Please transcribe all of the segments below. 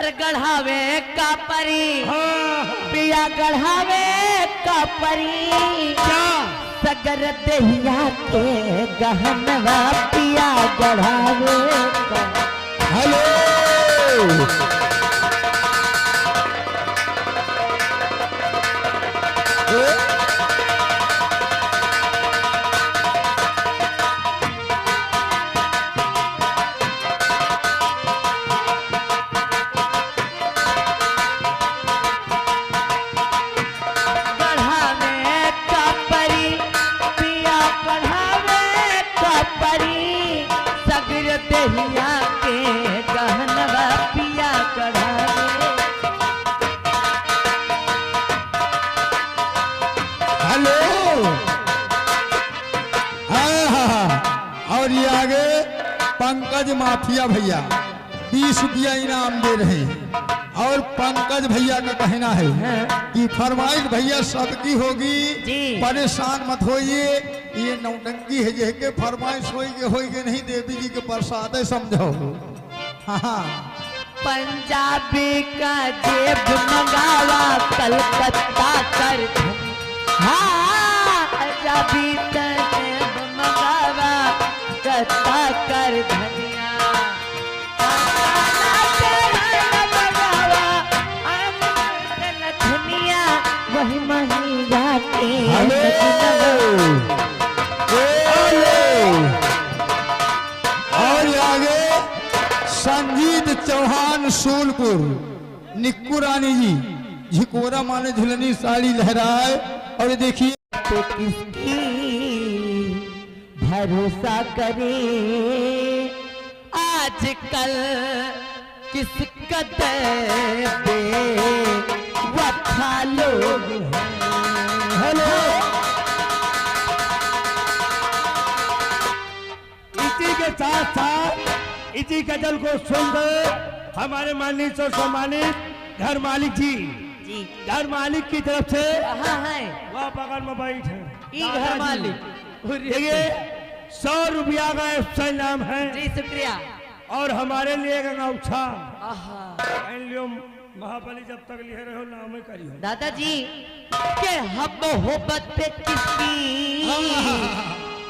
अरे गढ़ावे का परी पिया गढ़ावे का परी क्या सगर दहिया के गहनवा पिया गढ़ावे का। हेलो दहिया के गहनवा पिया गढ़ावे। हेलो और ये आगे पंकज माफिया भैया 20 रुपया इनाम दे रहे हैं। और पंकज भैया का कहना है कि फरमाइश भैया सबकी होगी, परेशान मत होइए, ये नौटंकी है जे के फरमाइश होइगे नहीं, देवी जी के प्रसाद है समझो। हाँ पंजाबी का जेब मंगावा कलकत्ता कर, हाँ पंजाबी का जेब मंगावा कलकत्ता कर धनिया वही महिला के। और आगे संजीत चौहान सूलपुर निक्कू रानी जी झिकोरा माने झुलनी साड़ी लहराए। और देखिए तो किसकी भरोसा करे आजकल किस कदर पे वफा लोग हैं। हेलो इसी के साथ साथ इसी गजल को सुनकर हमारे माननीय और सम्मानित घर मालिक जी घर मालिक की तरफ से वह बगल में बैठे घर मालिक देखिए 100 रुपया का एफसा नाम है जी शुक्रिया। और हमारे लिए गंगौछा महाबली जब तक लिए रहो नाम ही करियो दादाजी के हम मोहब्बत पे किसकी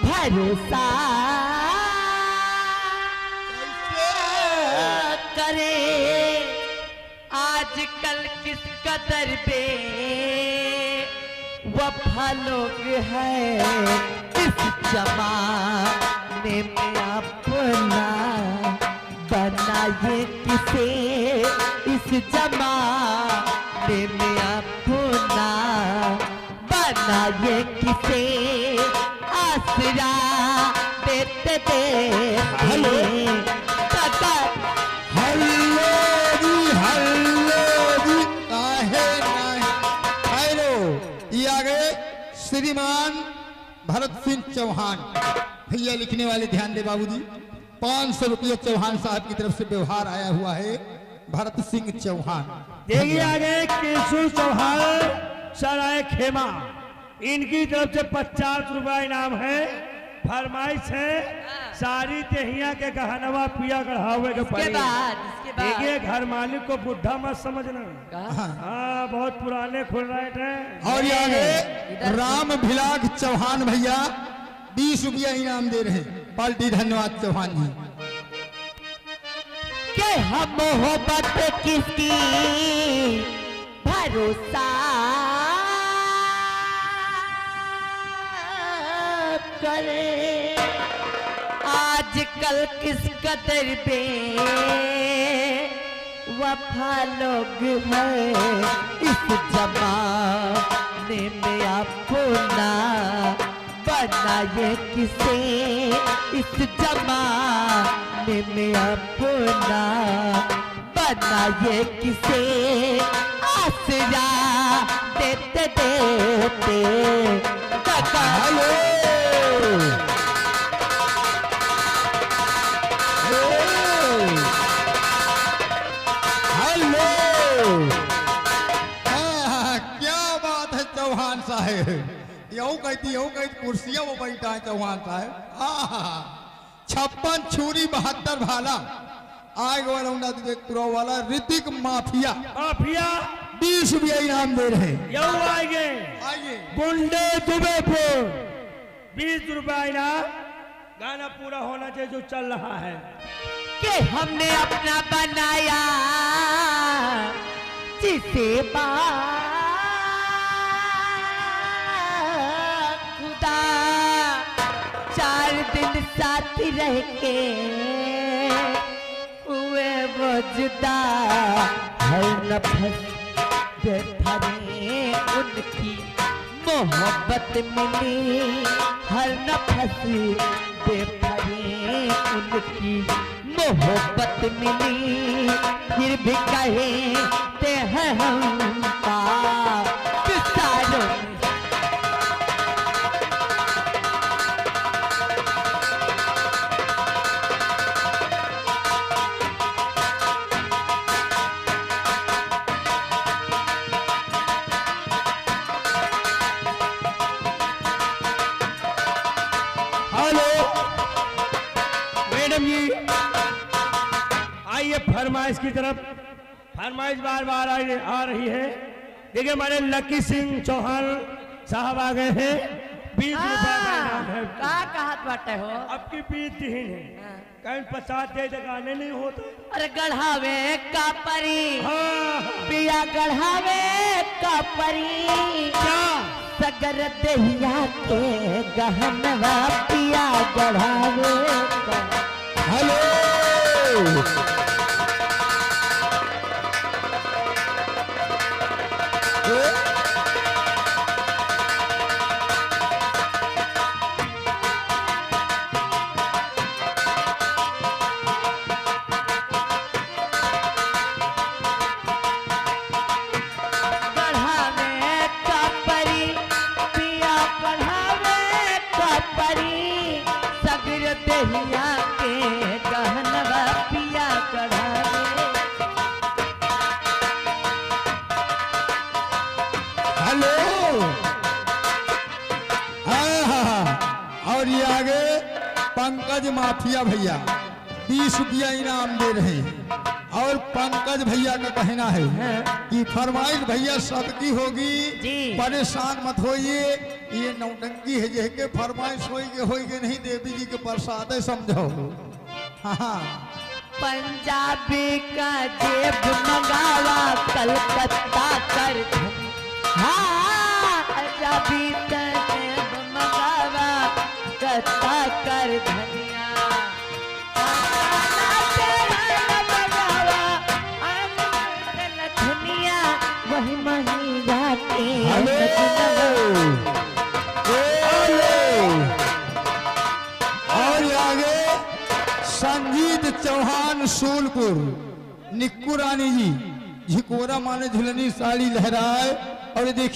भरोसा करे आजकल किस कदर पे वफा लोग है इस जमाने में अपना बनाए किसे इस जमाने में अपना बनाए किसे आसरा देते हेलो जी काहे नहीं। हेलो ये आगे श्रीमान भरत सिंह चौहान भैया लिखने वाले ध्यान दे बाबूजी 500 रुपये चौहान साहब की तरफ से व्यवहार आया हुआ है। भरत सिंह चौहान देखिए आगे केशव चौहान सराय खेमा इनकी तरफ से 50 रुपया इनाम है। फरमाइश है सारी तेहिया के गहनवा पिया गढ़ावे के देखिए घर मालिक को बुढ़ा मत समझना। हाँ बहुत पुराने खुलराइट हैं। और ये आगे राम भिलाग चौहान भैया 20 रुपया इनाम दे रहे हैं। पार्टी धन्यवाद चौहान जी। के हम मोहब्बत किसकी भरोसा करे आजकल किस कदर पे वफा लोग हैं इस जमाने में अपना बनाए किसे इस जमाने में अपना बनाए किसे आसरा देते देते चौहान साहेब यूं कहती कुर्सियों में बैठा है चौहान साहेब। 56 छुरी 72 भाला आग वाला उन्ना विवेकपुरा वाला ऋतिक माफिया माफिया 20 रुपया इनाम दे रहे हैं। यू आएंगे आइए गुंडे दुबेपुर 20 रुपया इनाम। गाना पूरा होना चाहिए जो चल रहा है। कि हमने अपना बनाया जिसे खुदा 4 दिन साथ रह के हुए वो जुदा। हर नफस बेफरे उनकी मोहब्बत मिली, हर नफस बेफरे उनकी मोहब्बत मिली। फिर भी कहते हैं हम सारों हेलो मैडम जी, आइए फरमाइश की तरफ। फरमाइश बार बार आ रही है। देखिए हमारे लकी सिंह चौहान साहब आ गए हैं। 20 रुपया का इनाम है। का कहत बाटे हो? अब की 20 दिन है, कहीं 50 दे गाने नहीं होते। अरे गढ़ावे का परी हाँ पिया गढ़ावे का परी क्या सगर दहिया के गहनवा पिया गढ़ावे का। हेलो गढ़ावे का परी पिया गढ़ावे का परी सगर दहिया के गहनवा पिया गढ़ावे। हेलो और ये आगे पंकज माफिया भैया 20 रुपया इनाम दे रहे हैं। और पंकज भैया का कहना है कि फरमाइश भैया सबकी होगी, जी। परेशान मत होइए। ये नौटंकी है जे के फरमाइश होइगे नहीं, देवी जी के प्रसाद है समझो। हाँ पंजाबी का जेब मंगावा कलकत्ता कर हाँ पंजाबी का जेब मंगावा कलकत्ता कर धनिया। वही महिला के और ये आगे संजीत चौहान सोलपुर निक्कू रानी जी झिकोरा माने झुलनी साड़ी लहराए। और देखिए